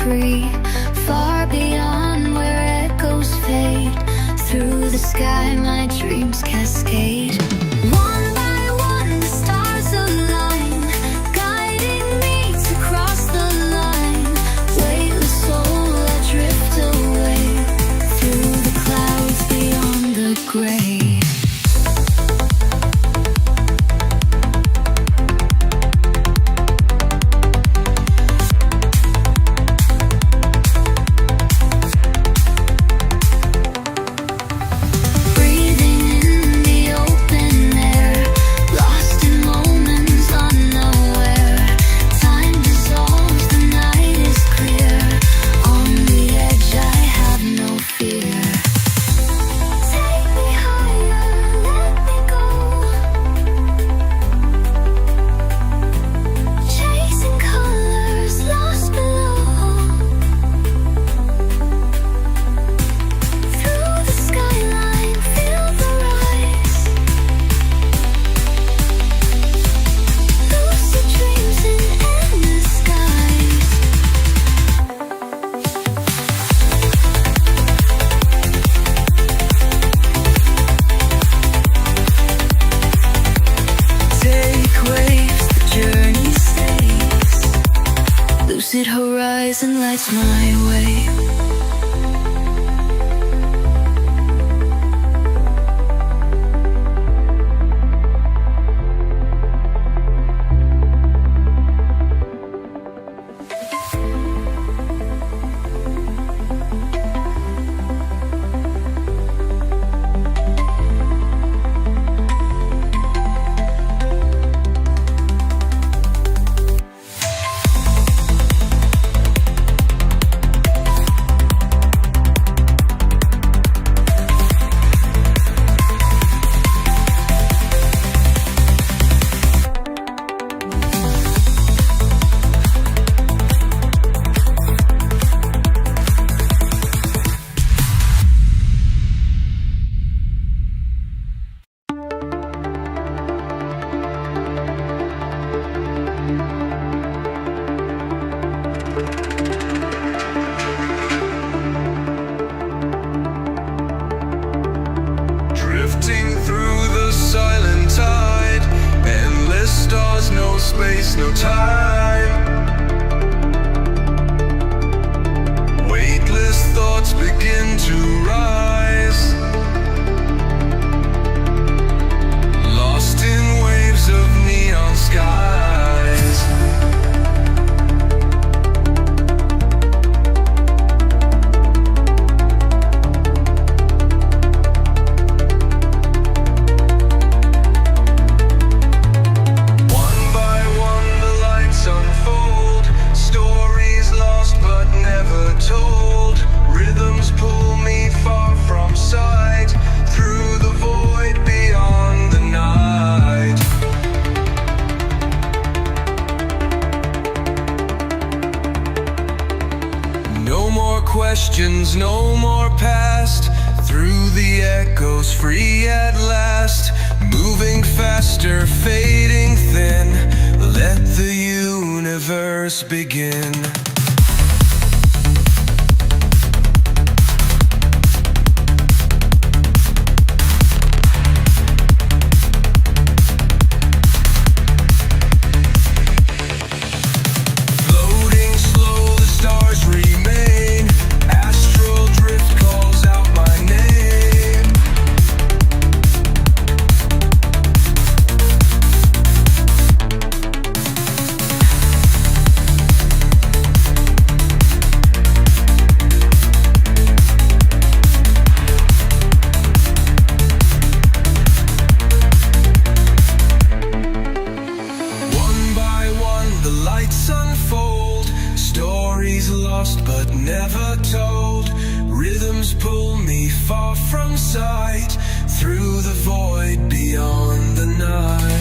free, far beyond where echoes fade. Through the sky my dreams cascade. One by one the stars align, guiding me to cross the line. Weightless soul I drift away, through the clouds beyond the gray. Horizon lights my way. No time. Weightless thoughts begin to rise, lost in waves of neon skies. Questions, no more past. Through the echoes, free at last. Moving faster, fading thin. Let the universe begin. Lost but never told. Rhythms pull me far from sight, through the void beyond the night.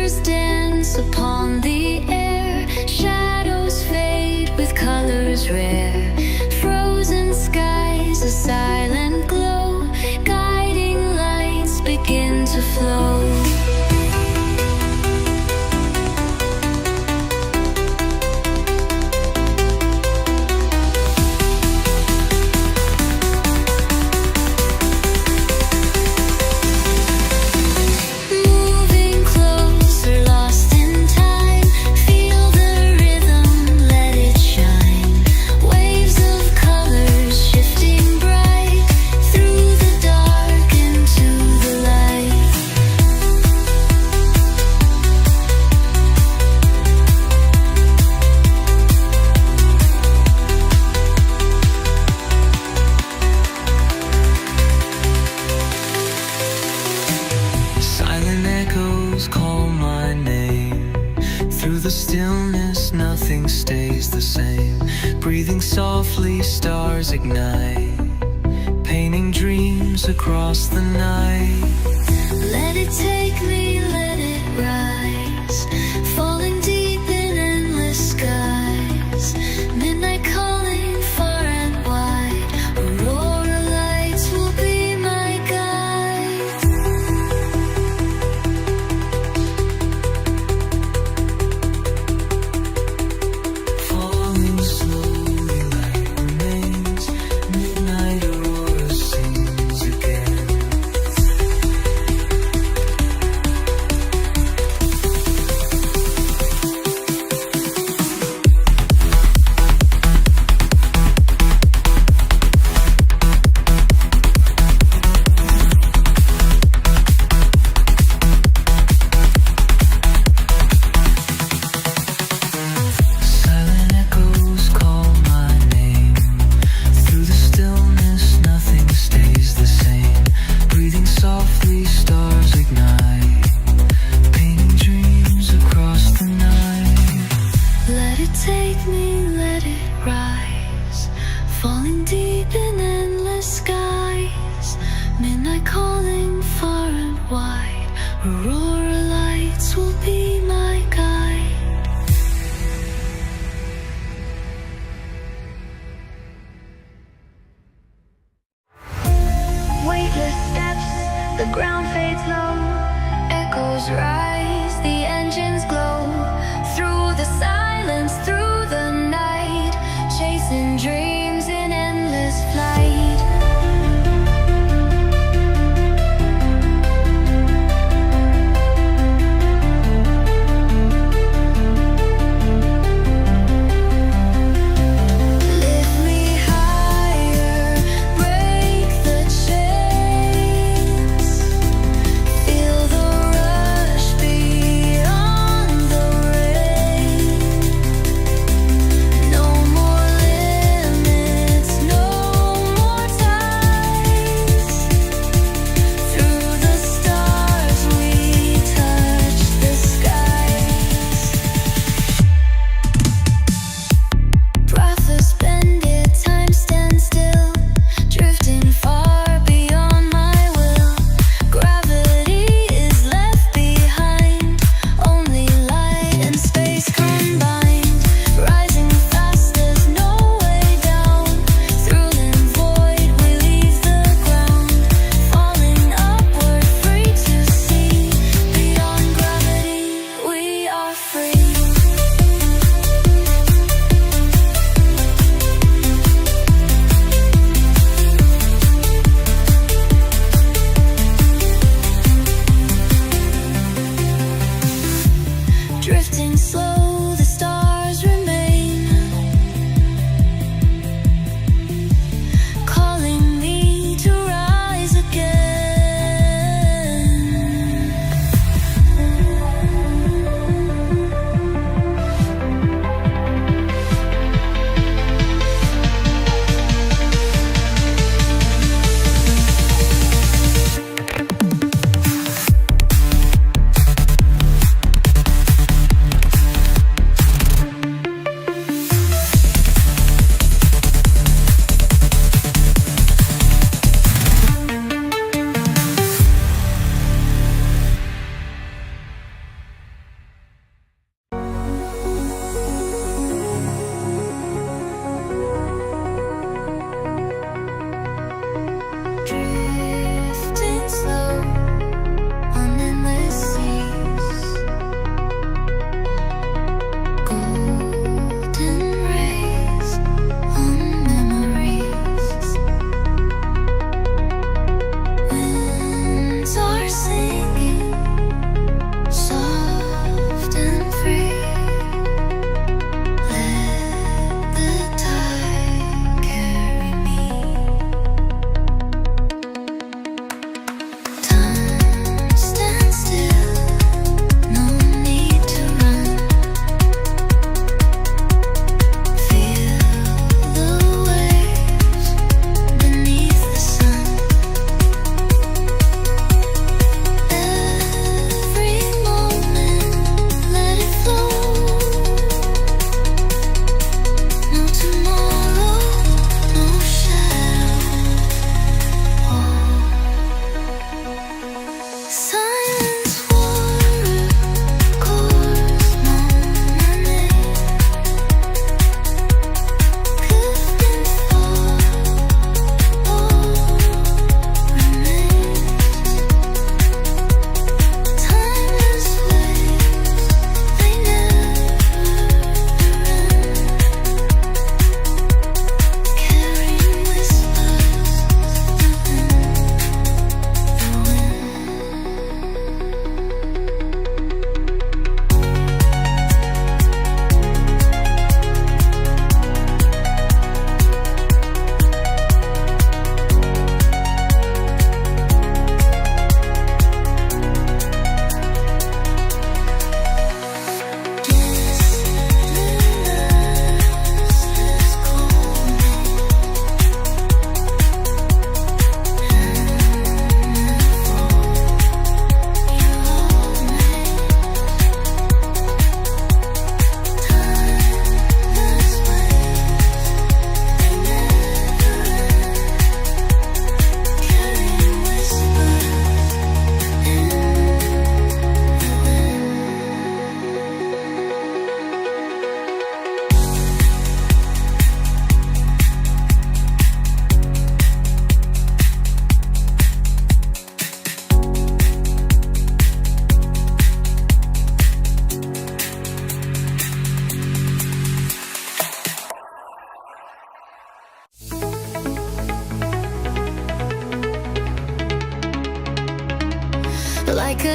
Whispers dance upon the air, shadows fade with colors rare. Frozen skies, a silent glow, guiding lights begin to flow. Softly stars ignite, painting dreams across the night. Let it take me, let it rise, falling deep in endless skies. Midnight calling far and wide, aurora lights will be my guide. Falling slow, midnight aurora sings again. Silent echoes call my name. Through the stillness, nothing stays the same. Breathing softly, stars ignite, painting dreams across the night. Let it take me, let it rise, falling deep in endless skies. Midnight calling far and wide, aurora lights will be my guide. Weightless steps, the ground fades low, echoes rise, the engines glow. Through the silence, through the night, chasing dreams in endless flight.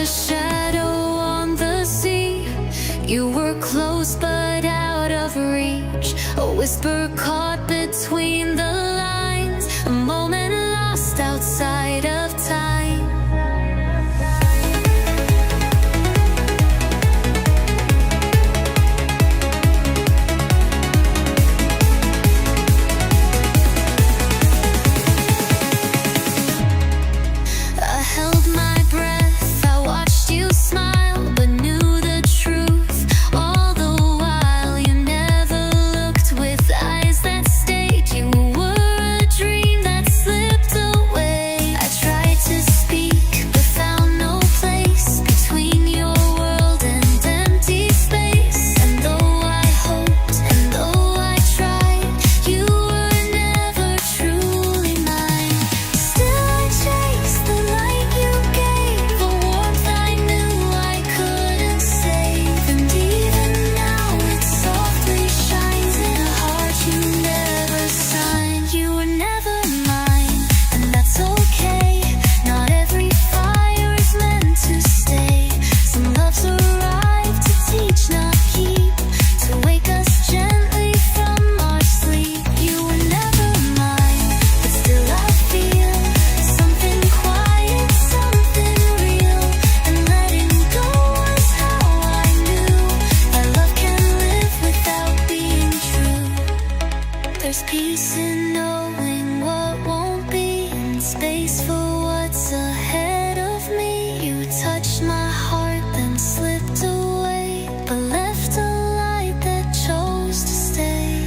a shadow on the sea. You were close but out of reach, a whisper caught between the lines, a moment lost outside of time. I held my breath, I watched you smile, but knew the truth all the while. You never looked with eyes that stayed. You were a dream that slipped away. I tried to speak, but found no place between your world and empty space. And though I hoped, and though I tried, you were never truly mine. Still I chased the light you gave, a warmth I knew I couldn't save. And even now it softly shines in a heart you never signed. You were never mine, and that's okay. Not every fire is meant to stay. Some loves arrive to teach, not keep, to wake us gently from our sleep. You were never mine, but still I feel something quiet, something real. And letting go was how I knew that love can live without being true. There's peace in knowing what won't be, and space for what's ahead of me. You touched my heart, then slipped away, but left a light that chose to stay.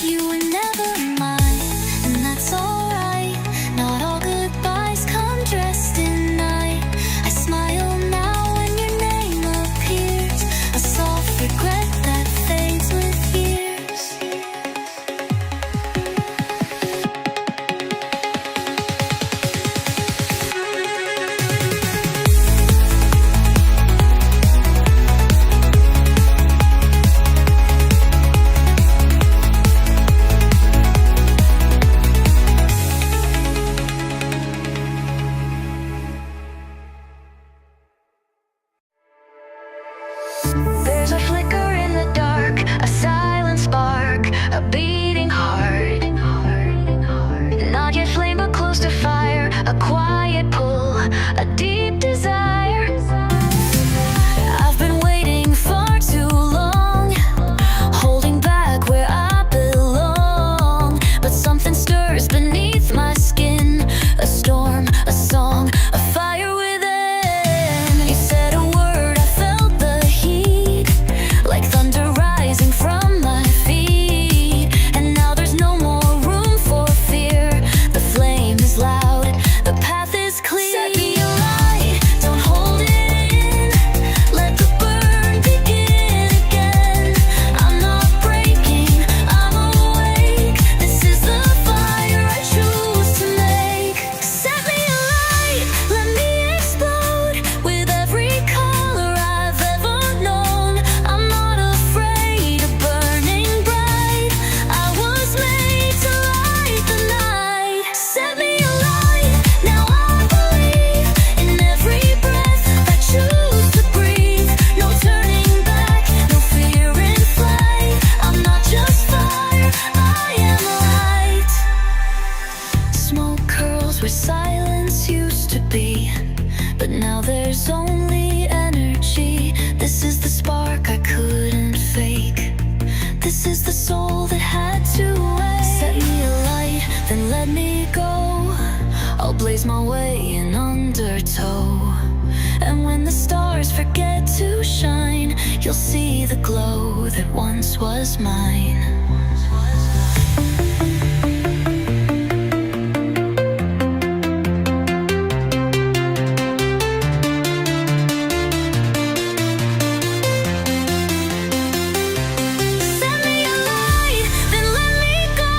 You were never mine, and that's alright. Not all goodbyes come dressed in night. I smile now when your name appears, a soft regret that fades with years. There's a flicker in the dark, a silent spark, a beating heart. Not yet flame, but close to fire, a quiet pull, a deep desire. I've been waiting far too long, holding back where I belong. But something stirs beneath my skin, a storm, a song, a fire within. You said a word, I felt the heat, like thunder rising from my feet. And now there's no more room for fear. The flame is loud, the path is clear. Set me alight, don't hold it in. Let the burn begin again. I'm not breaking, I'm awake. This is the fire I choose to make. Set me alight, let me explode with every color I've ever known. I'm not afraid of burning bright. I was made to light the night. Set me alight, now I believe in every breath I choose to breathe. No turning back, no fear in flight. I'm not just fire, I am light. Smoke curls where silence used to be, but now there's only energy. This is the spark I couldn't fake. This is the soul that had to wait. Set me alight, then let me go. I'll blaze my way in undertow. And when the stars forget to shine, you'll see the glow that once was mine. Set me alight, then let me go.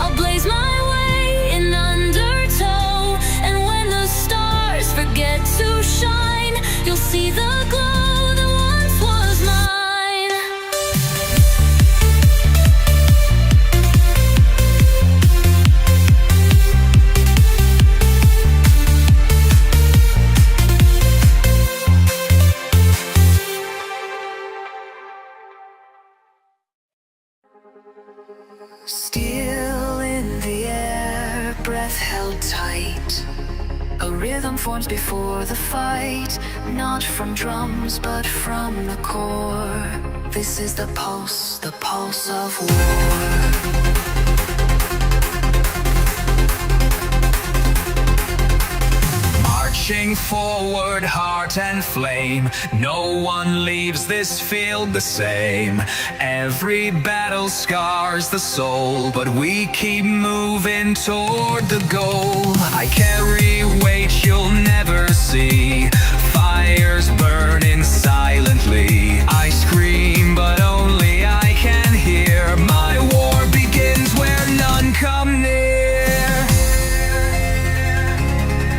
I'll blaze my way in undertow. And when the stars forget to shine, you'll see the glow that once was mine. Still in the air, breath held tight. A rhythm forms before the fight, not from drums but from the core. This is the pulse of war. Marching forward, heart and flame, no one leaves this field the same. Every battle scars the soul, but we keep moving toward the goal. I carry weight you'll never see, fires burning silently. I scream, but only I can hear. My war begins where none come near.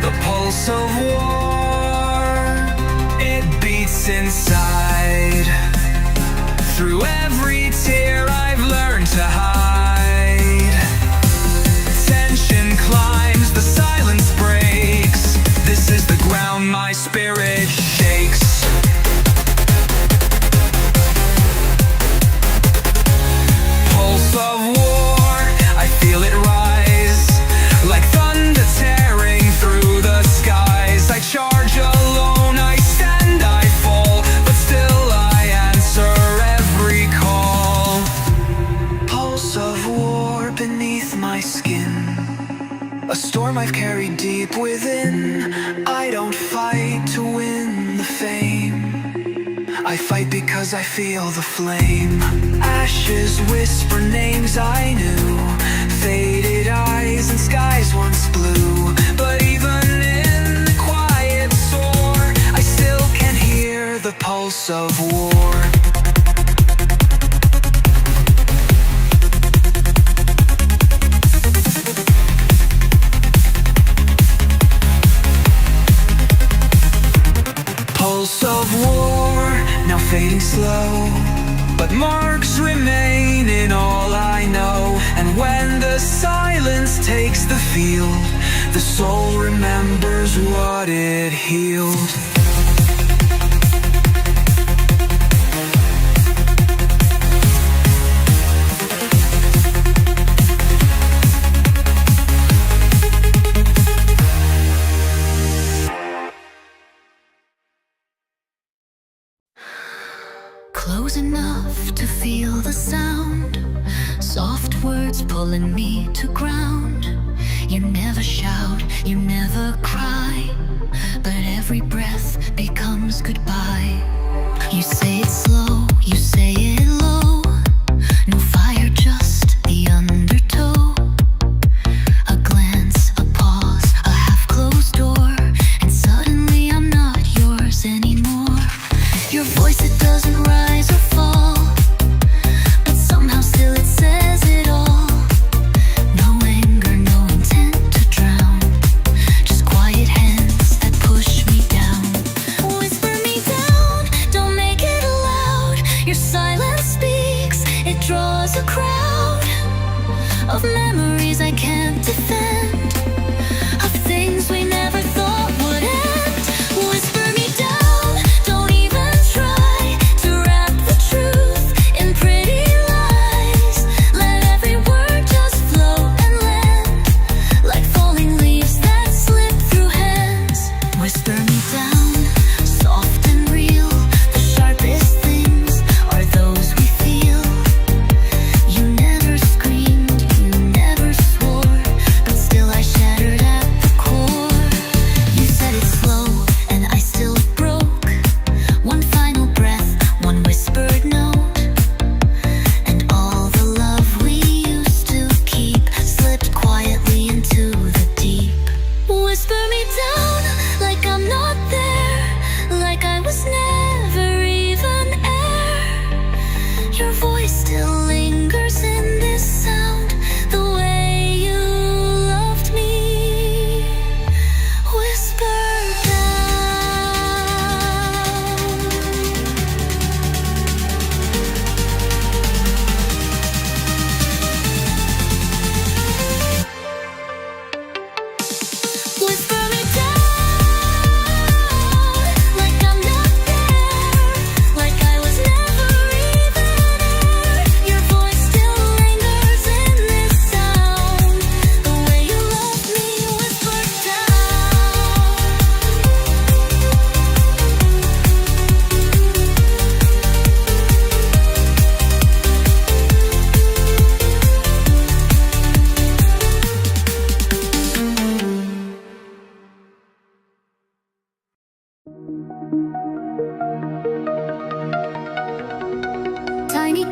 The pulse of war, it beats inside. Through every tear I've learned to hide. Tension climbs, the silence breaks. This is the ground my spirit shakes. Pulse of war, I feel it rise, like thunder tearing through the skies. I charge alone, I stand, I fall, but still I answer every call. Pulse of war beneath my skin, a storm I've carried deep within. I don't fight to win the fame, I fight because I feel the flame. Ashes whisper names I knew, faded eyes and skies once blue. But even in the quiet soar, I still can hear the pulse of war. Pulse of war, now fading slow, but marks remain in all I know. And when the silence takes the field, the soul remembers what it healed. Close enough to feel the sound, soft words pulling me to ground. You never shout, you never cry, but every breath becomes goodbye. You say it slow, you say it low, no fire, just the undertow. A glance, a pause, a half-closed door, and suddenly I'm not yours anymore. Your voice, it doesn't rise or fall, but somehow still it says it all. No anger, no intent to drown, just quiet hands that push me down. Whisper me down, don't make it loud. Your silence speaks, it draws a crowd of memories I can't defend, of things we never thought would end. Whisper me down, don't even try to wrap the truth in pretty lies. Let every word just flow and land, like falling leaves that slip through hands. Whisper me down, soft and real. The sharpest things are those we feel. You never screamed, you never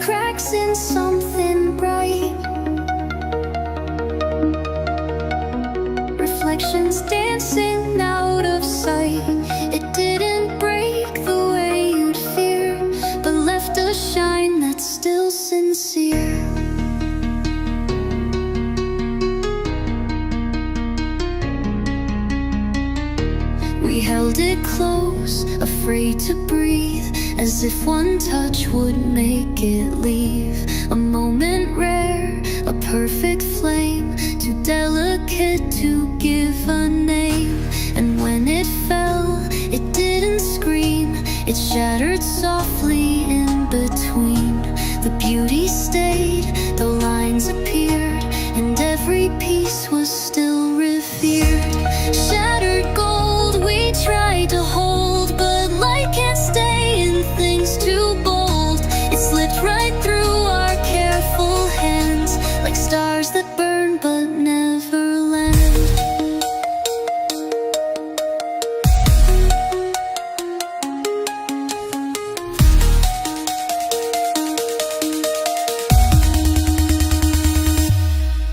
cracks in something bright. Reflections dancing out of sight. It didn't break the way you'd fear, but left a shine that's still sincere. We held it close, afraid to breathe, as if one touch would make it leave. A moment rare, a perfect flame, too delicate to give a name. And when it fell, it didn't scream, it shattered softly in between. The beauty stayed, the lines appeared, and every piece was still revered. Shattered gold we tried to hold, but light can't stay in things too bold. It slipped right through our careful hands, like stars that burn but never land.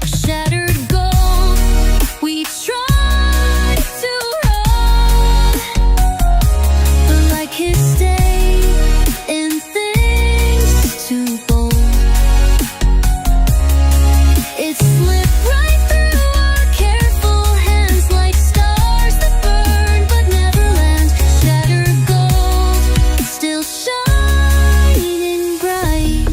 Shattered gold we tried to hold, but light can't stay in things too bold. It slipped right through our careful hands, like stars that burn but never land. Shattered gold, still shining bright.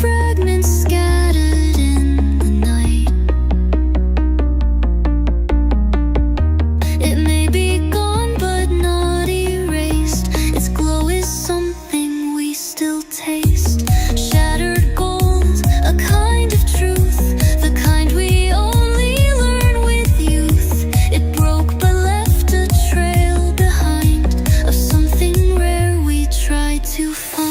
Fragments scattered in the night. It may be gone but not erased. Its glow is something we still taste. Shattered gold, a kind of truth, the kind we only learn with youth. It broke but left a trail behind, of something rare we tried to find.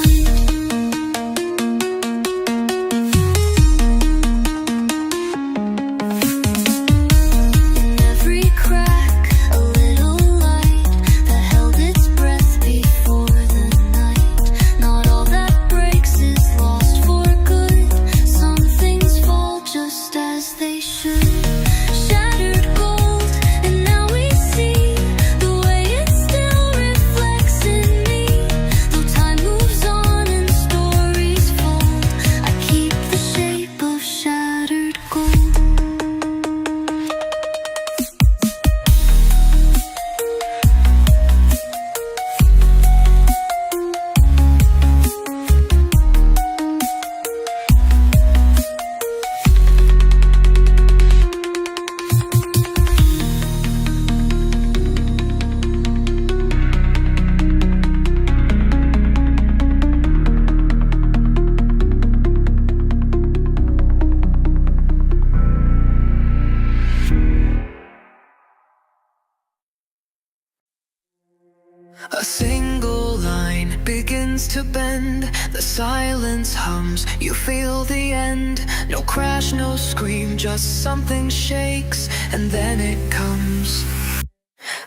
In every crack, a little light that held its breath before the night. Not all that breaks is lost for good. Some things fall just as they should. Shattered gold, and now we see the way it still reflects in me. Though time moves on and stories fold, I keep the shape of shattered gold. A single line begins to bend, the silence hums, you feel the end. No crash, no scream, just something shakes, and then it comes.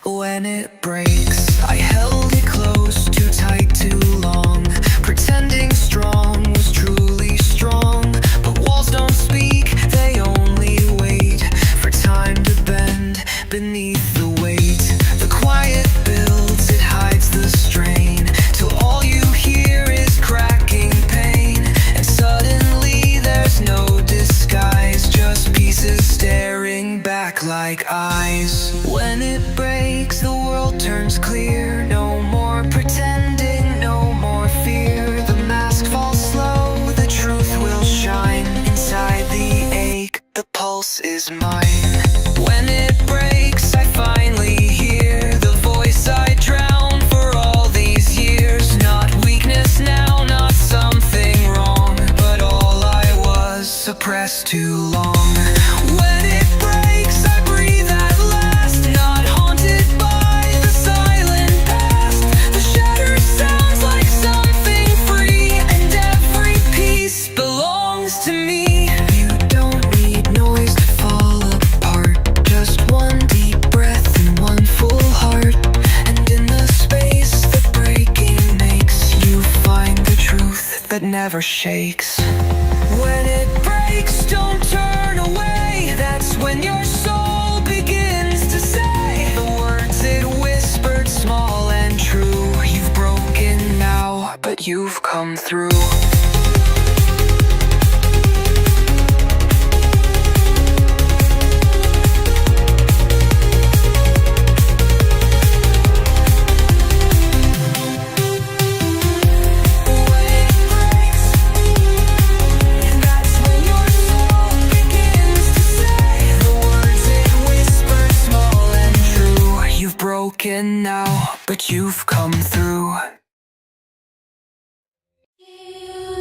When it breaks, I held it close, too tight, too long, pretending strong was truly strong. But walls don't speak, they only wait for time to bend beneath the weight. The quiet builds, it hides the strain, till all you hear is cracking pain. And suddenly there's no disguise, just pieces staring back like eyes. When it breaks, the world turns clear. No more pretending, no more fear. The mask falls slow, the truth will shine. Inside the ache, the pulse is mine. When it breaks, I finally hear the voice I drowned for all these years. Not weakness now, not something wrong, but all I was suppressed too long. When it breaks, I breathe at last, not haunted by the silent past. The shatter sounds like something free, and every piece belongs to me. You don't need noise to fall apart. that never shakes. When it breaks, don't turn away. That's when your soul begins to say the words it whispered, small and true. You've broken now, but you've come through. Broken now, but you've come through.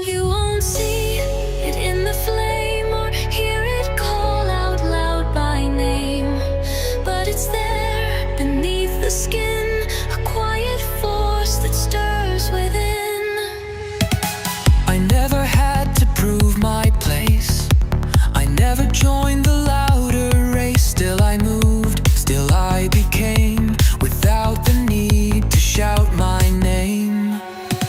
You won't see it in the flame or hear it call out loud by name, but it's there beneath the skin, a quiet force that stirs within. I never had to prove my place. I never joined the louder race. Still I moved, still I became, without the need to shout my name.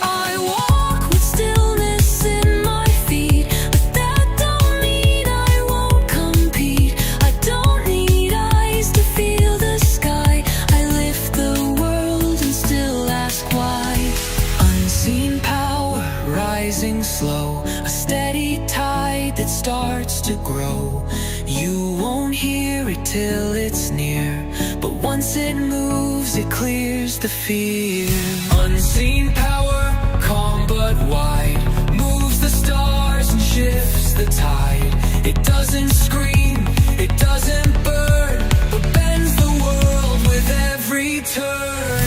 I walk with stillness in my feet, but that don't mean I won't compete. I don't need eyes to feel the sky. I lift the world and still ask why. Unseen power rising slow, a steady tide that starts to grow. You won't hear it till it's near, but once it moves, it clears the fear. Unseen power, calm but wide, moves the stars and shifts the tide. It doesn't scream, it doesn't burn, but bends the world with every turn.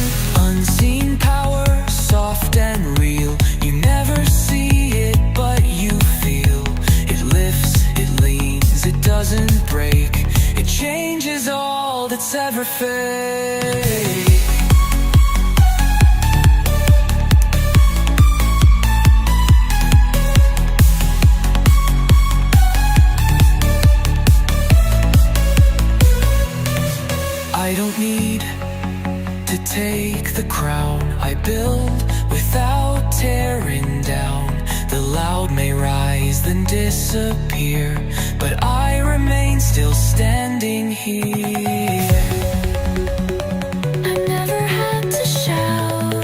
Unseen power, soft and real. You never see it, but you feel. It lifts, it leans, it doesn't break. It changes all that's ever fake. I don't need to take the crown. I build without tearing down. The loud may rise, then disappear, but I remain still standing here. I never had to shout.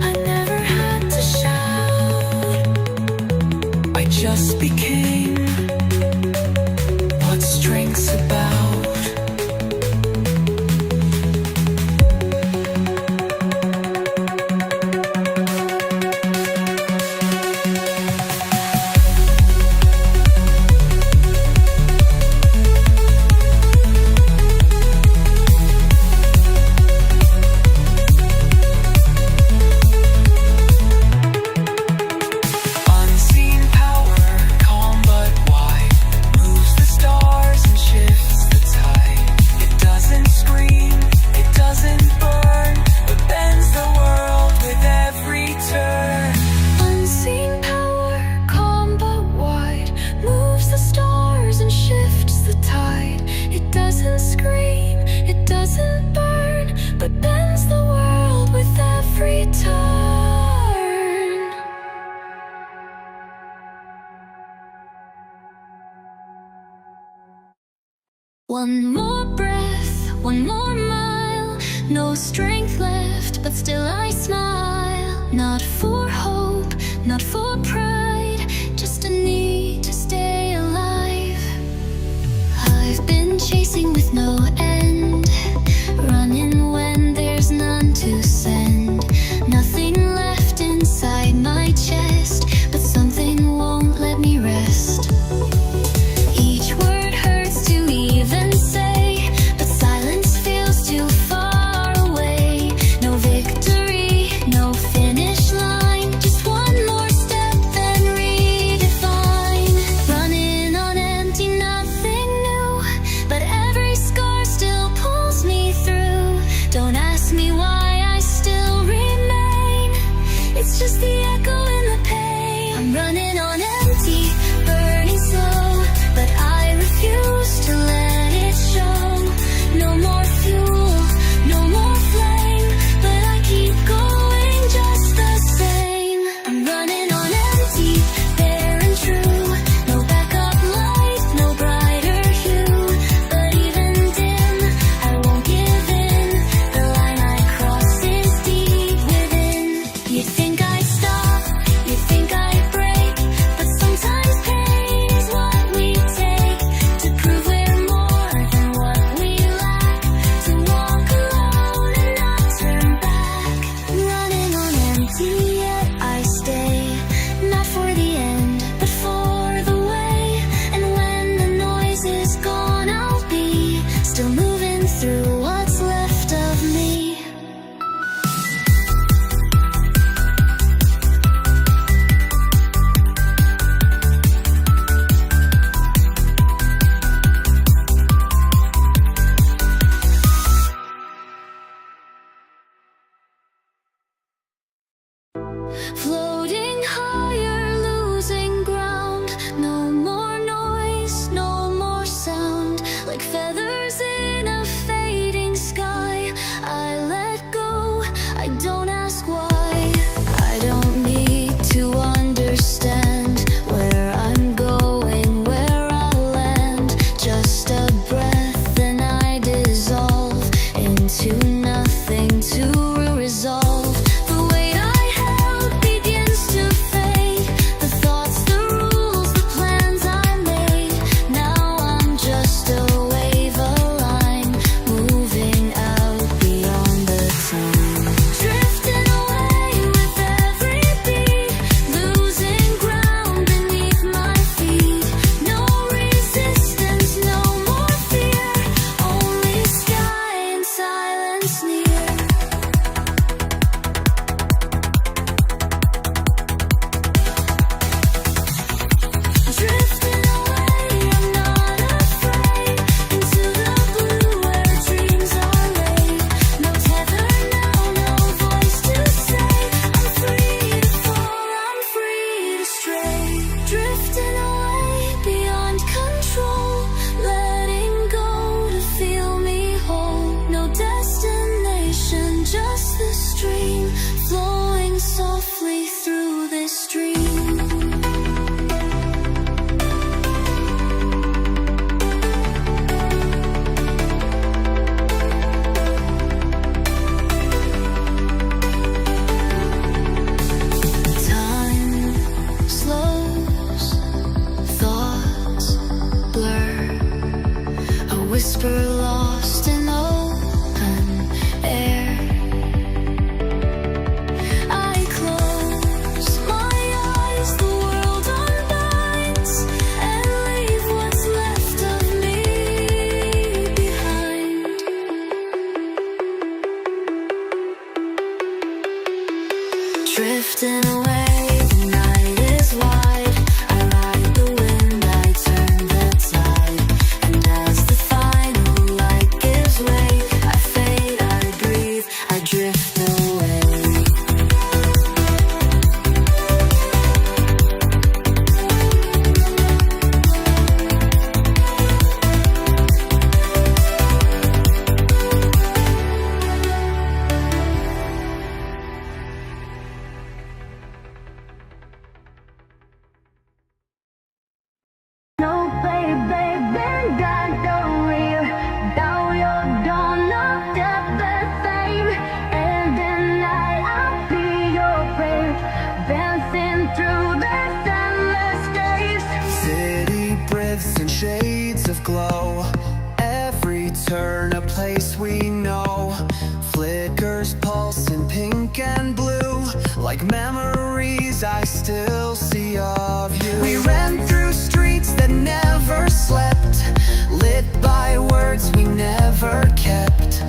I never had to shout. I just became what strength's about. One more breath, one more mile. No strength left, but still I smile. Not for hope, not for pride, just a need to stay alive. I've been chasing with no end, running when there's none to send. Nothing left inside my chest, but something won't let me rest. Each word hurts to even say, but silence feels too far away. No victory, no finish line, just one more step then redefine. Running on empty, nothing new, but every scar still pulls me through. Don't ask me why I still remain, it's just the echo in the pain. I'm running on empty, burning slow, but I refuse to let it show. No more fuel, no more flame, but I keep whisper lost in open air. I close my eyes, the world unbinds, and leave what's left of me behind. Drifting away, the night is wide. I ride the wind, I turn the tide. And as the final light gives way, I fade, I breathe, I drift away. No, baby, God don't real. Now you're done, not just the same. And then I'll be your prayer, dancing through this endless days. City breaths and shades of glow. Every turn a place we know. Flickers pulsing pink and blue. Like memories I still see of you. We ran through streets that never slept, lit by words we never kept.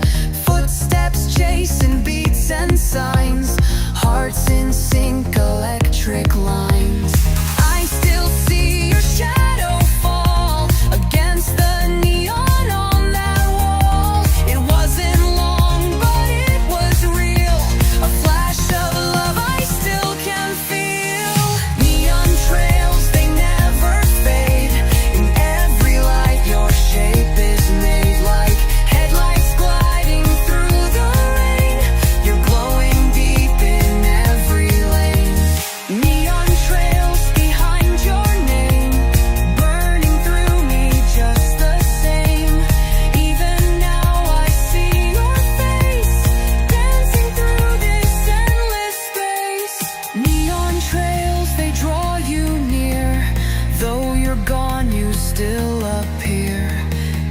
Footsteps chasing beats and signs, hearts in sync, electric lines. I still see your shadow fall against the neon on that wall. It wasn't long, but it was real. A flash of love I still can feel. Neon trails, they never fade. In every light your shape is made. Like headlights gliding through the rain. You're glowing deep in every lane. Neon trails behind your name, burning through me just the same. Even now I see your face, dancing through this endless space. Neon trails, they draw you near. Though you're gone, you still appear.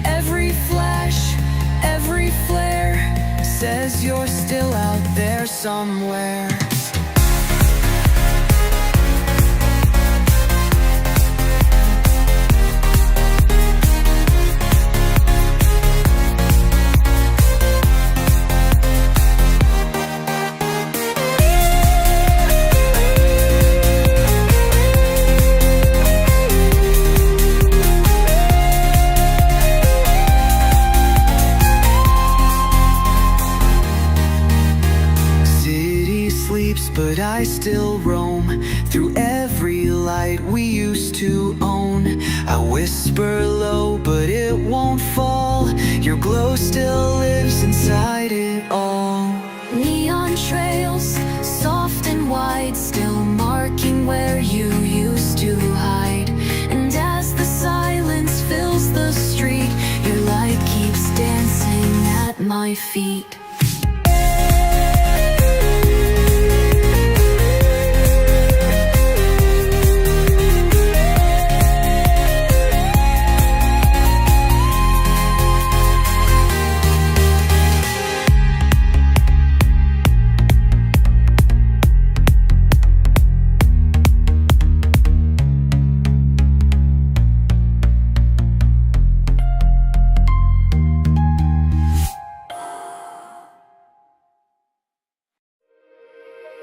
Every flash, every flare says you're still out there somewhere. City sleeps, but I still roam through every light we used to own. I whisper low, but it won't fall. Your glow still lives inside it all. Neon trails, soft and wide, still marking where you used to hide. And as the silence fills the street, your light keeps dancing at my feet.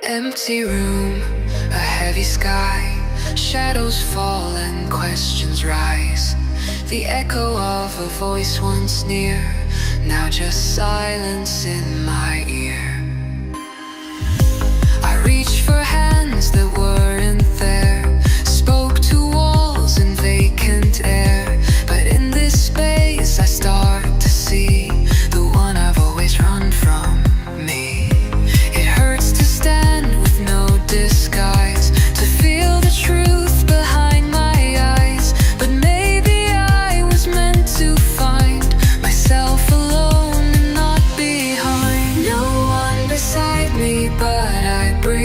Empty room, a heavy sky. Shadows fall and questions rise. The echo of a voice once near, now just silence in my ear. I reach for hands that weren't there, spoke to walls and vacant air. But in this space I start to see the one I've always run from, me. It hurts to stand with no disguise, to feel the truth behind my eyes. But maybe I was meant to find myself alone and not behind. No one beside me, but I breathe.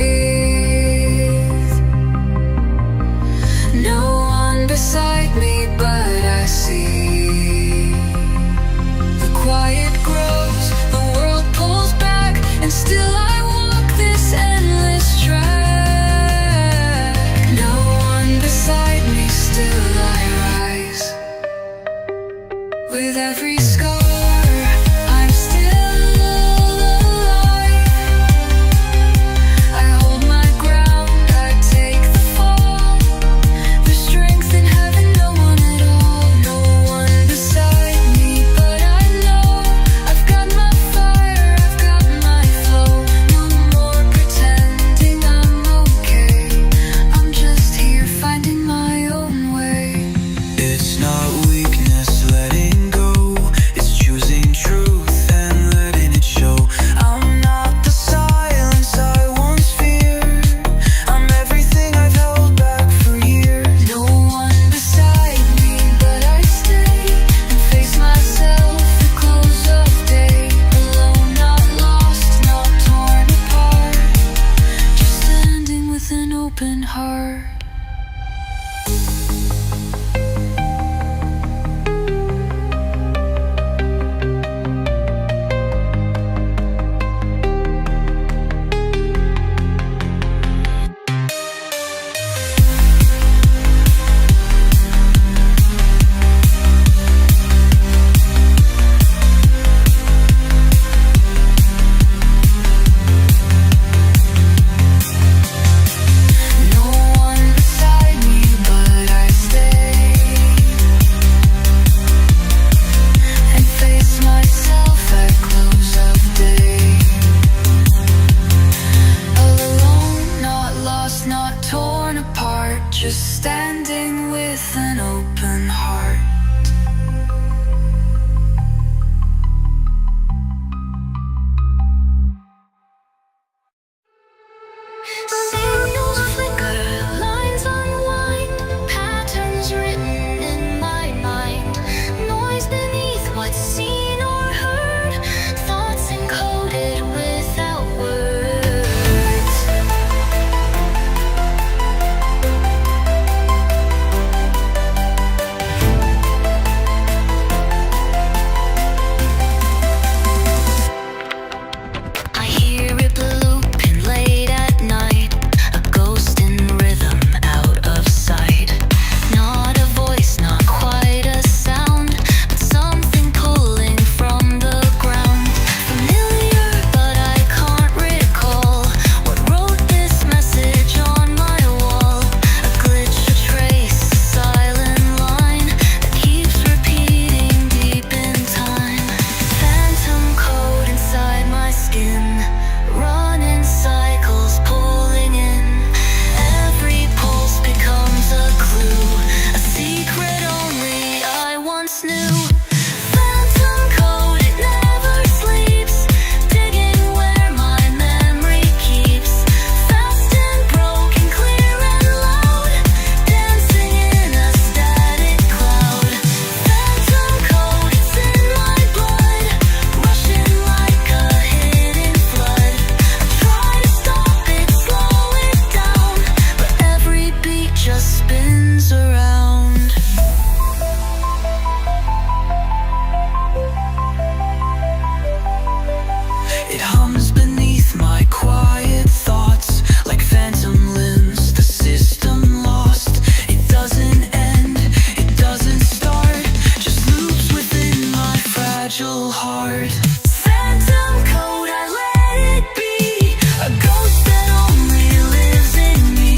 fragile heart. Phantom code, I let it be. A ghost that only lives in me.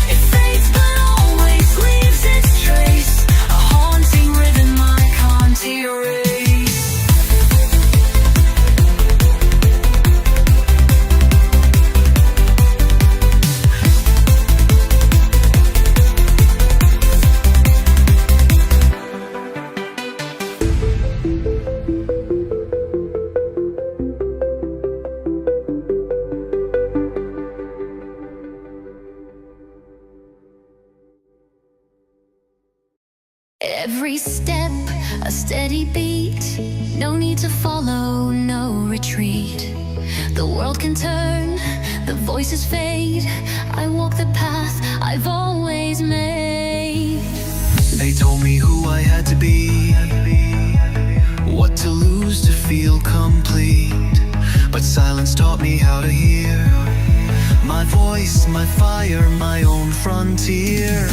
It fades but always leaves its trace. A haunting rhythm I can't erase. Every step, a steady beat. No need to follow, no retreat. The world can turn, the voices fade. I walk the path I've always made. They told me who I had to be, what to lose to feel complete. But silence taught me how to hear my voice, my fire, my own frontier.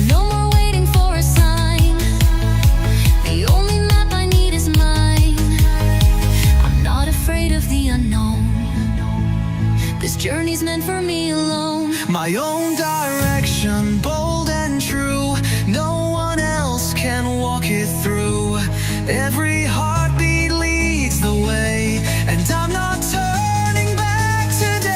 No more waiting for a sign. The only map I need is mine. I'm not afraid of the unknown. This journey's meant for me alone. My own direction, bold and true. No one else can walk it through. Every heartbeat leads the way, and I'm not turning back today.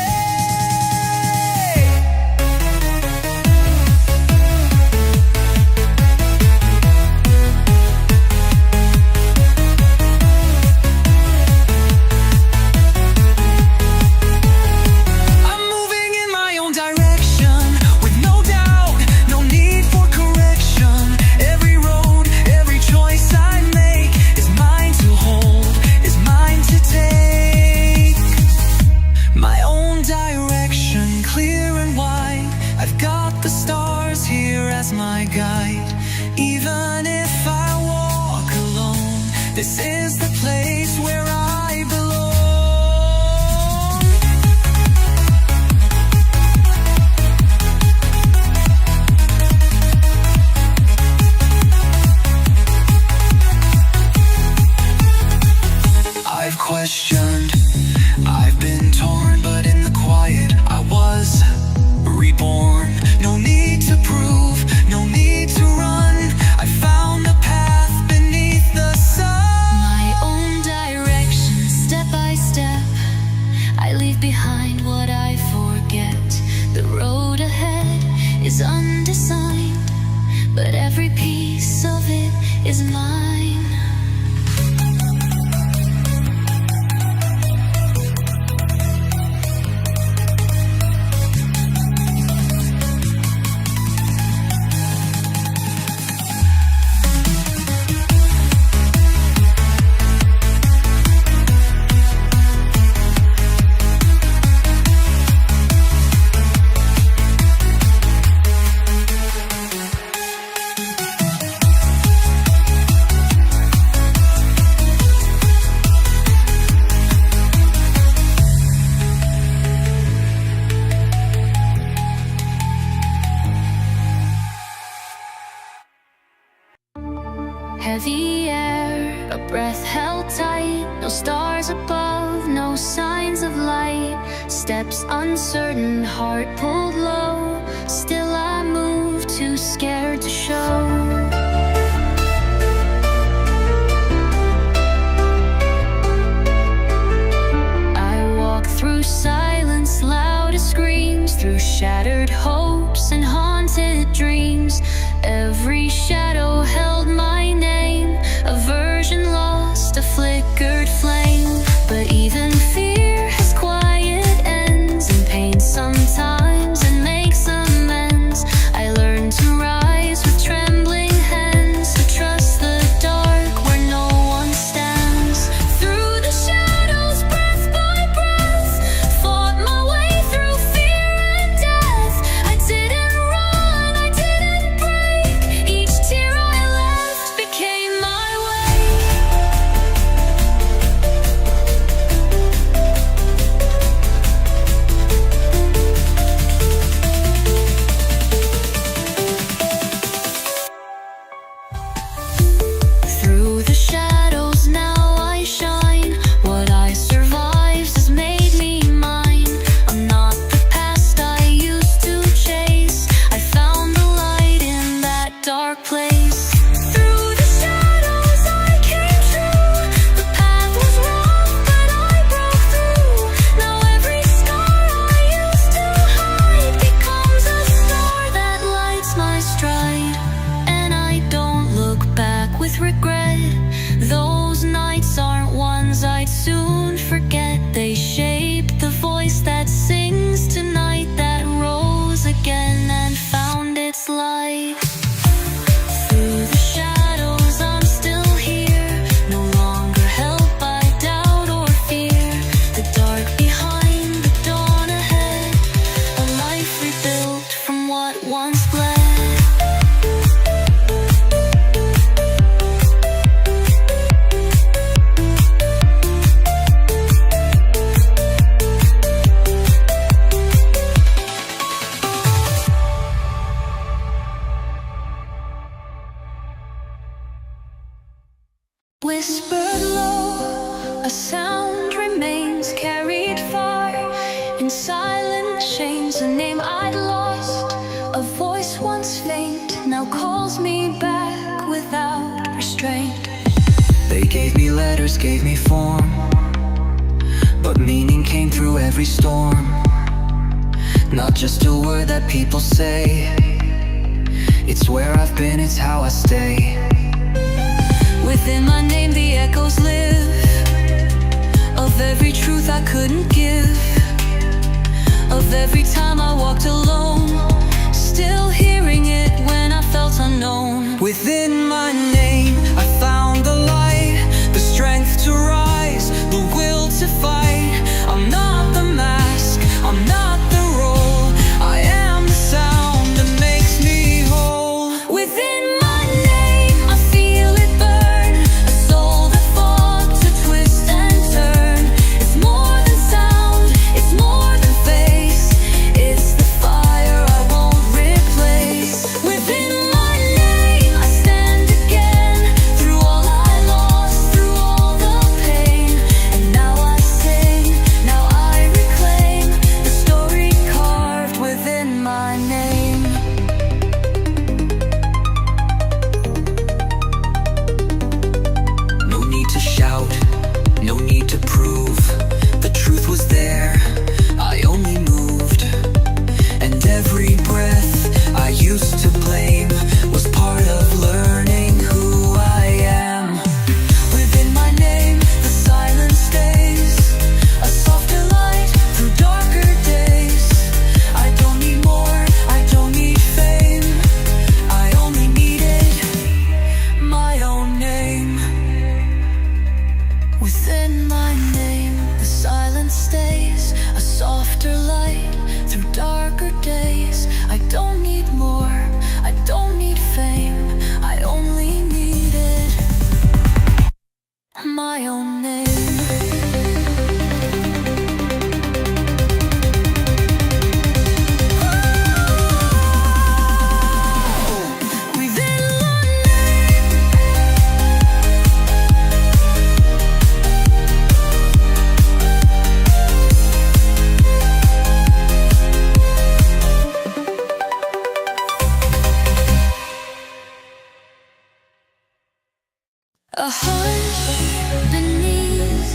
I'm moving in my own direction, with no doubt, no need for correction. Every road, every choice I make is mine to hold, is mine to take. My own direction, clear and wide. I've got the stars here as my guide. Even if I walk alone, this is the place where I belong. I've questioned, I've been torn, but in the quiet I was reborn. No need to prove, no need to run. I found the path beneath the sun. My own direction, step by step. I leave behind what I forget. The road ahead is undesigned, but every piece of it is mine. Heavy air, a breath held tight. No stars above, no signs of light. Steps uncertain, heart pulled low. Still I move, too scared to show. I walk through silence, loud as screams. Through shattered hopes and haunted dreams. Every shadow held my name. A version lost, a flickered flame. But even fear has quiet ends, and pain sometimes it makes amends. I learned to rise with trembling hands, to trust the dark where no one stands. Through the shadows, breath by breath, fought my way through fear and death. I didn't run, I didn't break. Each tear I left became my way. letters gave me form, but meaning came through every storm. Not just a word that people say, it's where I've been, it's how I stay. Within my name the echoes live, of every truth I couldn't give, of every time I walked alone, still hearing it when I felt unknown. Within my name I found the light, the strength to rise, the will to fight. I'm not the mask, I'm not the role, I am the sound that makes me whole. Within my name I feel it burn, a soul that fought to twist and turn. It's more than sound, it's more than face, it's the fire I won't replace. Within my name I stand again, through all I lost, through all the pain. And now I sing, now I reclaim the story carved within my name. No need to shout, no need to prove, the truth was there, I only moved. And every breath I used to blame was part of learning who I am. Within my name the silence stays, a softer light through darker days. I don't need more, I don't need fame, I only needed my own name. Within my name the silence stays, a softer light through darker days. I don't need more, I don't need fame, I only needed my own name. Within my name, a hush beneath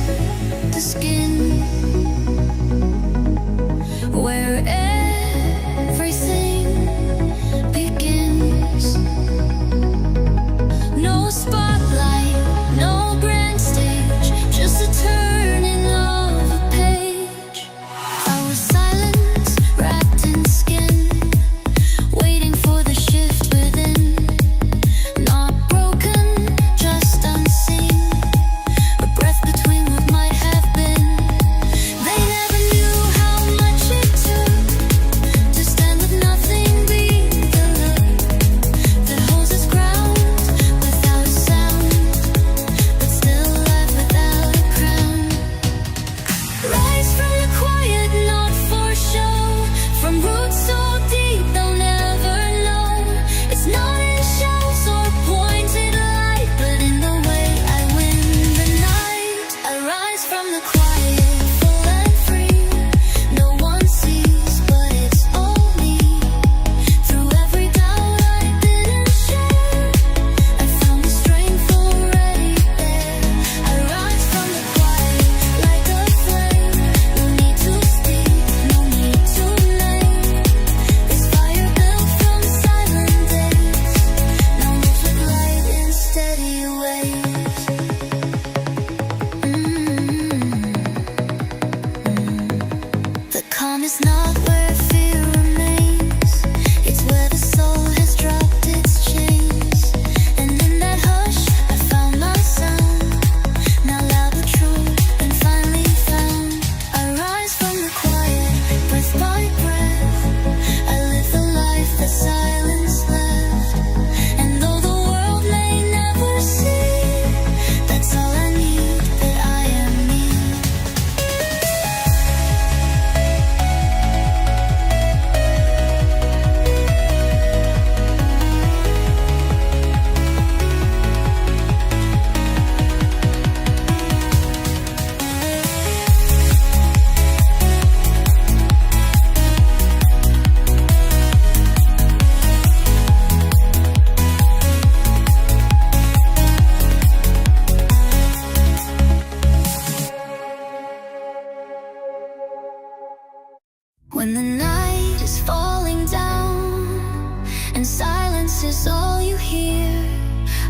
When the night is falling down and silence is all you hear,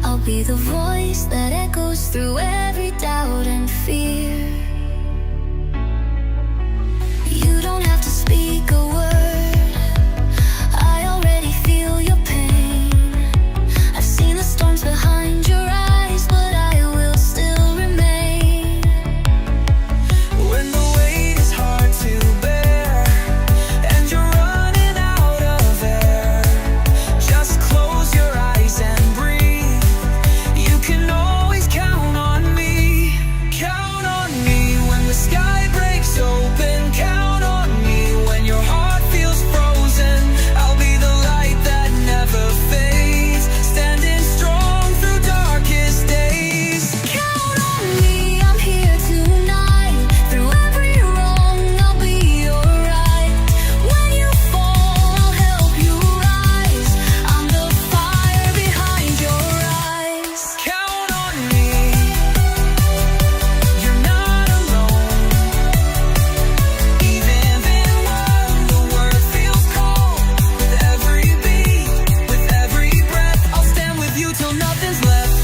I'll be the voice that echoes through every doubt and fear. You don't have to speak a word, I already feel your pain. I've seen the storms behind your eyes, but I will still remain. When the weight is hard to bear and you're running out of air, just close your eyes and breathe. You can always count on me. Count on me when the sky breaks open. Count on me when your heart feels frozen. I'll be the light that never fades, standing strong through darkest days. Count on me, I'm here tonight. Through every wrong, I'll be your right. When you fall, I'll help you rise. I'm the fire behind your eyes. Count on me, you're not alone. Even when the world feels cold, with every beat, with every breath, I'll stand with you till nothing's left.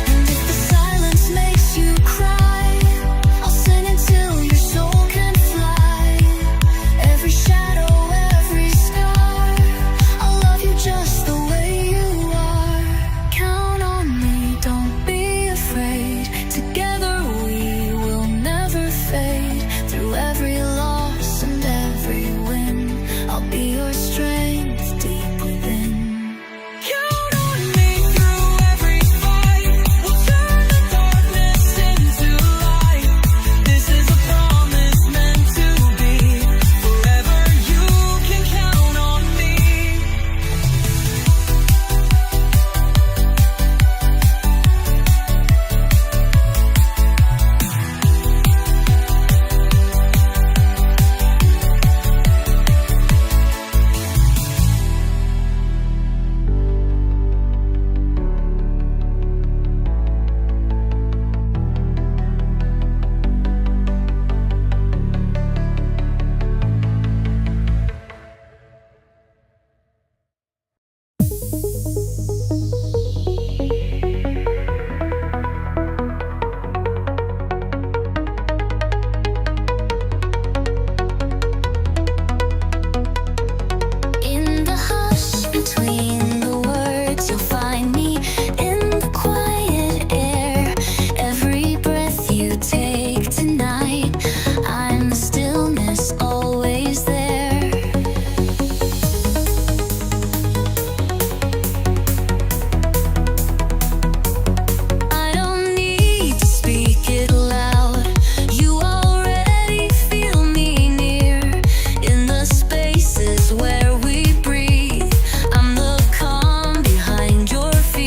And if the silence makes you cry, I'll sing until your soul can fly. Every shadow, every scar, I'll love you just the way you are. Count on me, don't be afraid. Together we will never fade. Through every loss and every win, I'll be your strength deep within. Count on me through every fight. We'll turn the darkness into light. This is a promise meant to be. Forever you can count on me. In the hush between the words, you'll find me in the quiet air. Every breath you take tonight, I'm the stillness always there. I don't need to speak it loud, you already feel me near. In the spaces where we breathe, I'm the calm behind your fear.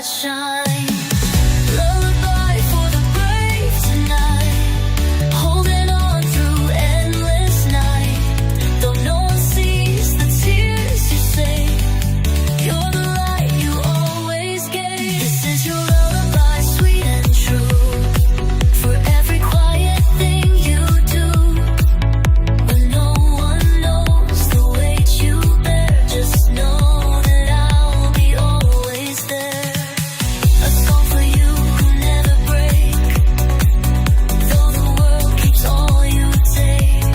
that shine. Lullaby for the brave tonight, holding on through endless night. Though no one sees the tears you say, you're the light you always gave. This is your lullaby, sweet and true, for every quiet thing you do. When no one knows the weight you bear, just know that I'll be always there. A song for you who never break, though the world keeps all you take.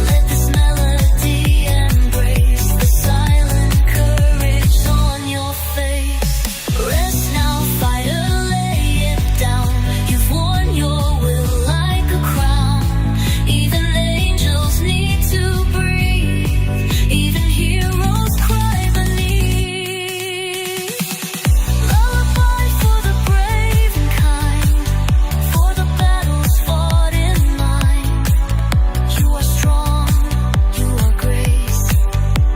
Let this melody embrace the silent courage on your face. Rest now, fighter, lay it down. You've worn your will like a crown. Even angels need to breathe, even heroes cry beneath. Lullaby for the brave and kind, for the battles fought in mind. You are strong, you are grace,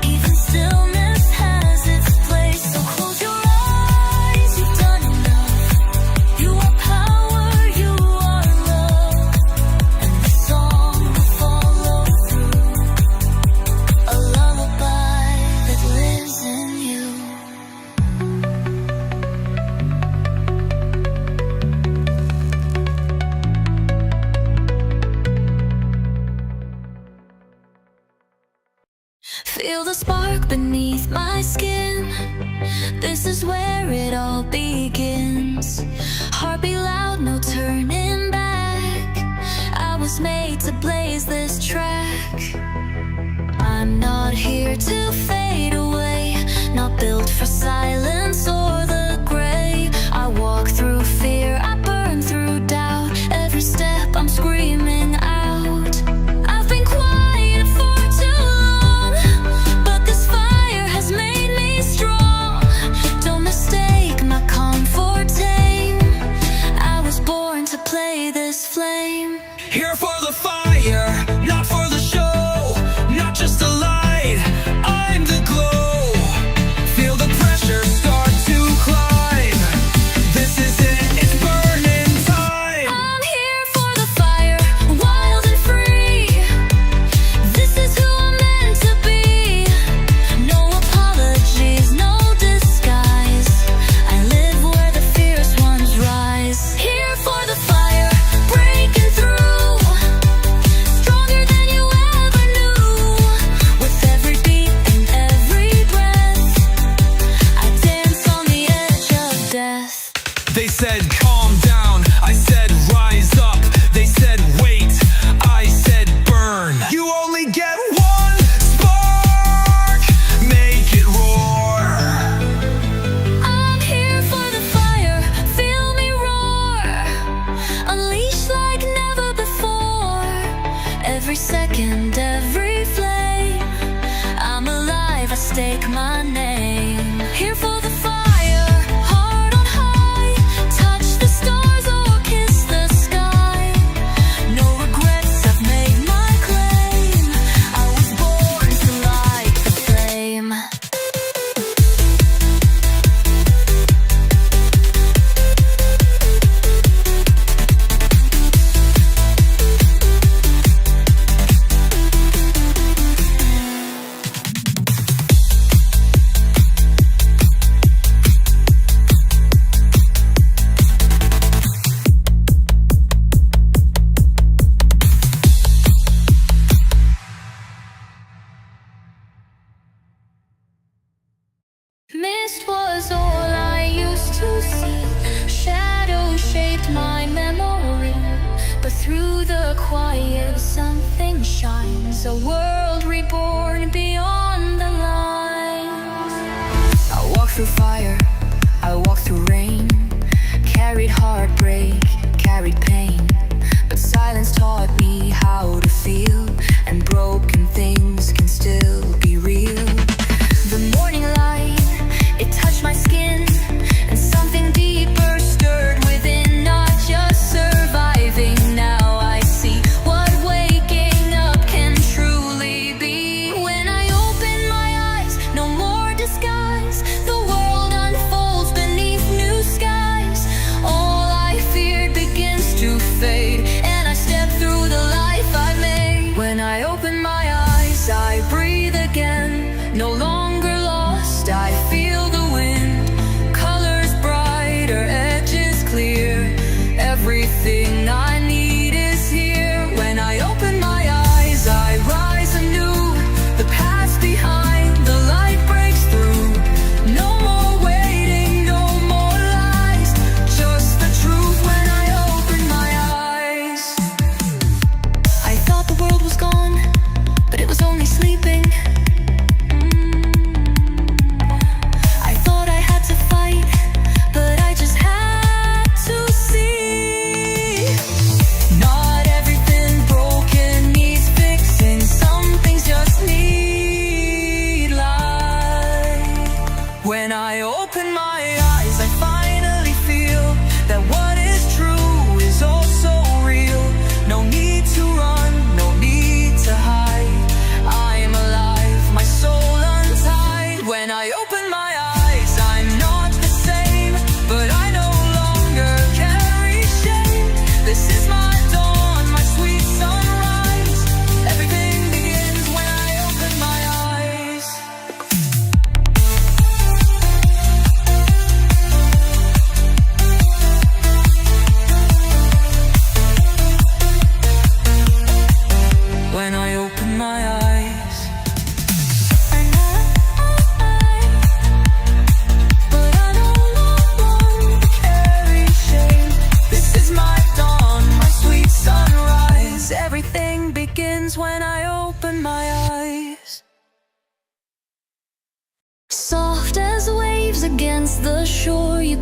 even stillness has its place. So close your eyes, you've done enough. You are power, you are love, and the song will follow through. A lullaby that lives in you. Feel the spark beneath my skin. This is where it all begins. Heart be loud, no turning back. I was made to blaze this track. I'm not here to fade away, not built for silence or the gray. I walk through fear, I burn through doubt. Every step I'm screaming out. I've been quiet for too long, but this fire has made me strong. Don't mistake my calm for tame. I was born to play this flame. Here for the fire, not for the show, not just a light, I'm the glow. Feel the pressure start to climb. This is it, it's burning time. I'm here for the fire, wild and free. This is who I'm meant to be. No apologies, no disguise. I live where the fierce ones rise. Here for the fire, breaking through, stronger than you ever knew. With every beat and every breath, I dance on the edge of death. They said calm down, I said rise up. They said wait, I said burn. You only get one spark, make it roar. I'm here for the fire, feel me roar. Unleashed like never before. Every second, every flame, I'm alive, I stake my name. Here for the fire, heart on high. Touch the stars or kiss the sky. No regrets, I've made my claim. I was born to light the flame. Mist was all I used to see. Shadows shaped my memory. But through the quiet, something shines. A world reborn beyond the lines. I walk through fire, I walk through rain. Carried heartbreak, carried pain. But silence taught me how to feel. And broken things can still be real. The morning light, it touched my skin, and something deeper stirred within. Not just surviving, now I see what waking up can truly be. When I open my eyes, no more disguise. The world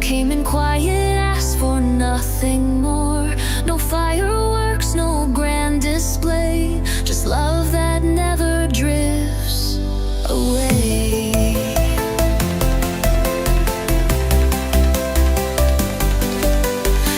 Came in quiet, asked for nothing more. No fireworks, no grand display, just love that never drifts away.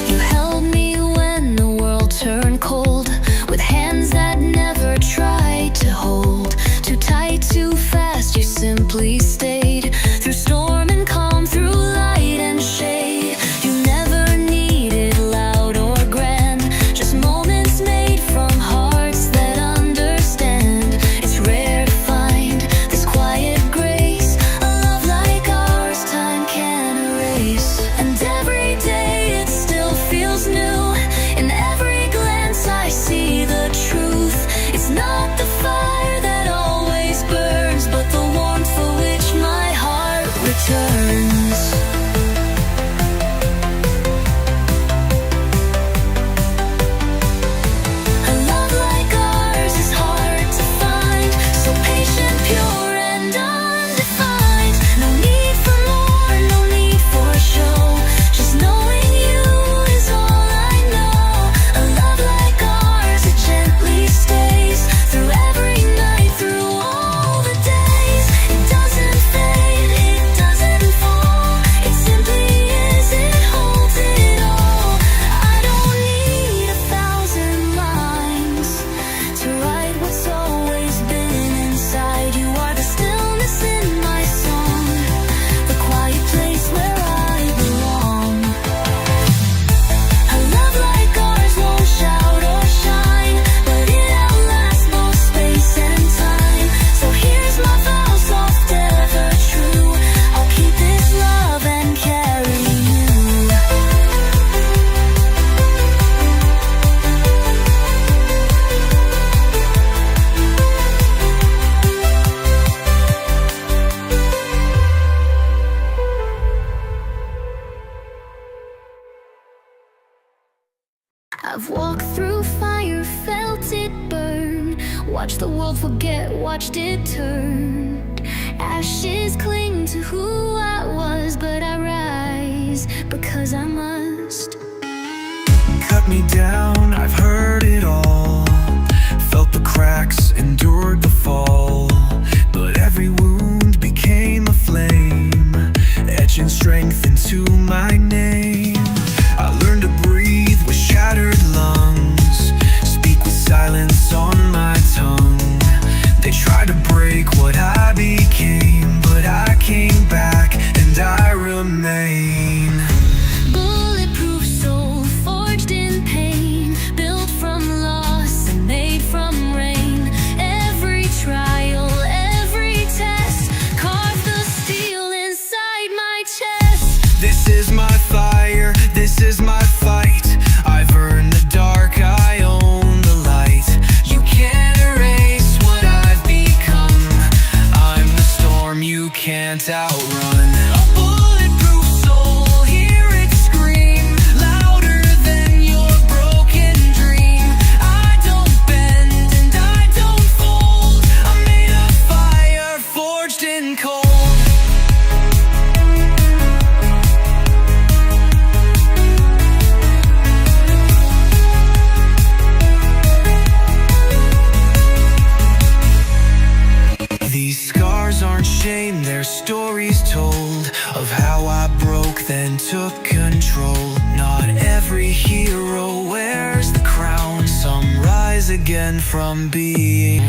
You held me when the world turned cold, with hands that never tried to hold. Too tight, too fast, you simply stayed. Through storm and calm, through light and shade. You never needed loud or grand, just moments made from hearts that understand. It's rare to find this quiet grace, a love like ours time can erase. And every day it still feels new. In every glance I see the truth. It's not the fire that always burns, but the warmth for which my heart returns. A love like ours is hard to find, so patient, pure and undefined. No need for more, no need for show, just knowing you is all I know. A love like ours, it gently stays through every night, through all the days. It doesn't fade, it doesn't fall, it simply is, it holds it all. I don't need 1,000 lines to write what's always been inside. You are the stillness in my song, the quiet place where I belong. A love like ours won't shout or shine, but it outlasts both space and time. So here's my vow, soft, ever true. I'll keep this love and carry you. I've walked through fire, felt it burn, watched the world forget, watched it turn. Ashes cling to who I was, but I rise because I must. Cut me down, I've heard it all. Felt the cracks, endured the fall. But every wound became a flame, etching strength into my name. I learned to breathe with shattered lungs, speak with silence on my tongue. They tried to break what I became, but I came back and I remain. Bulletproof soul, forged in pain, built from loss and made from rain. Every trial, every test, carved the steel inside my chest. This is my fire, this is my fight. I've earned the dark, I own the light. You can't erase what I've become. I'm the storm you can't outrun. A bulletproof soul, hear it scream, louder than your broken dream. I don't bend and I don't fold. I'm made of fire, forged in cold. These scars aren't shame, they're stories told of how I broke, then took control. Not every hero wears the crown, some rise again from being.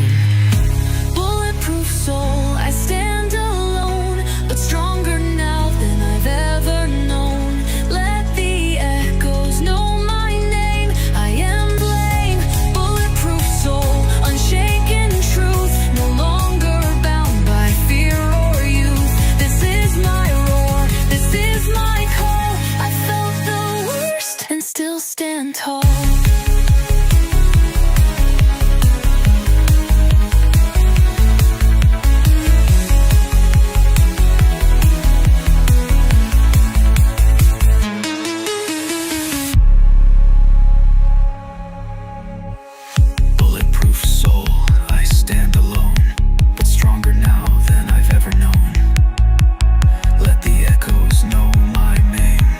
Bulletproof soul, I stand alone, but stronger now than I've ever known. Let the echoes know my name, I am blame. Bulletproof soul, unshaken truth, no longer bound by fear or youth. This is my roar, this is my call. I felt the worst and still stand tall. Know my name.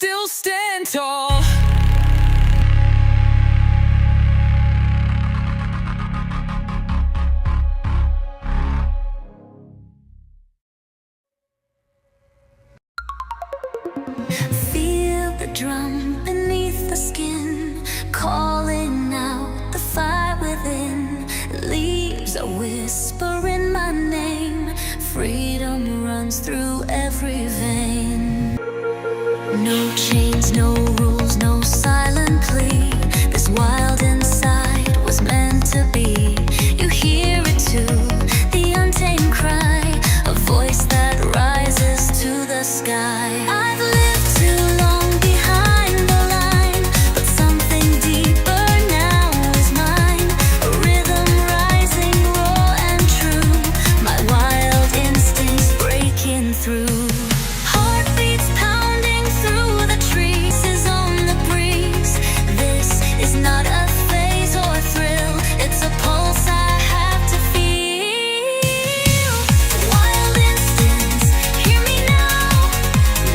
still stand tall. Feel the drum beneath the skin, calling out the fire within. Leaves are whispering my name. Freedom runs through every vein. No chains, no rules, no silent plea. This wild inside was meant to be. You hear it too, the untamed cry, a voice that rises to the sky. I've lived too long behind the line, but something deeper now is mine. A rhythm rising raw and true, my wild instincts breaking through. Heartbeats pounding through the trees is on the breeze. This is not a phase or thrill, it's a pulse I have to feel. Wild instincts, hear me now.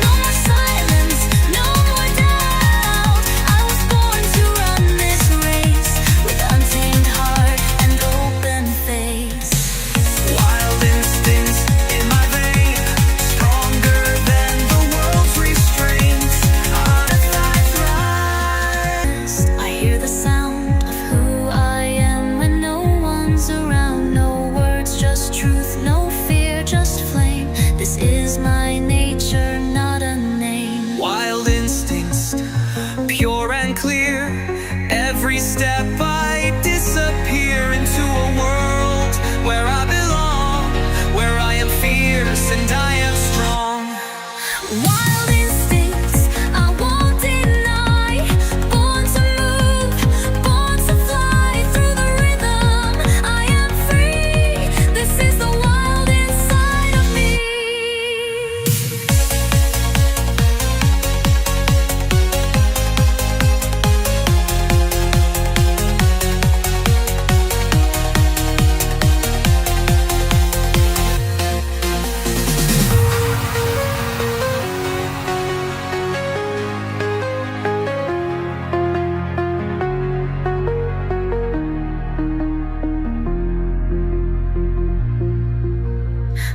No more silence, no more doubt. I was born to run this race with untamed heart and open face. Wild instincts in my vein, stronger than the world's restraints. I hear the sound of who I am when no one's around. No words, just truth, no fear, just flame. This is my nature, not a name. Wild instincts, pure and clear. Every step I disappear into a world where I belong, where I am fierce and I am strong. Wild instincts, I won't deny. Born to move, born to fly through the rhythm. I am free. This is the wild inside of me.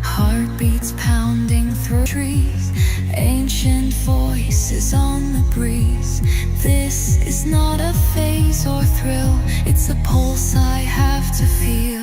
Heartbeats pounding through trees, ancient voices on the breeze. This is not a phase or thrill, it's a pulse I have to feel.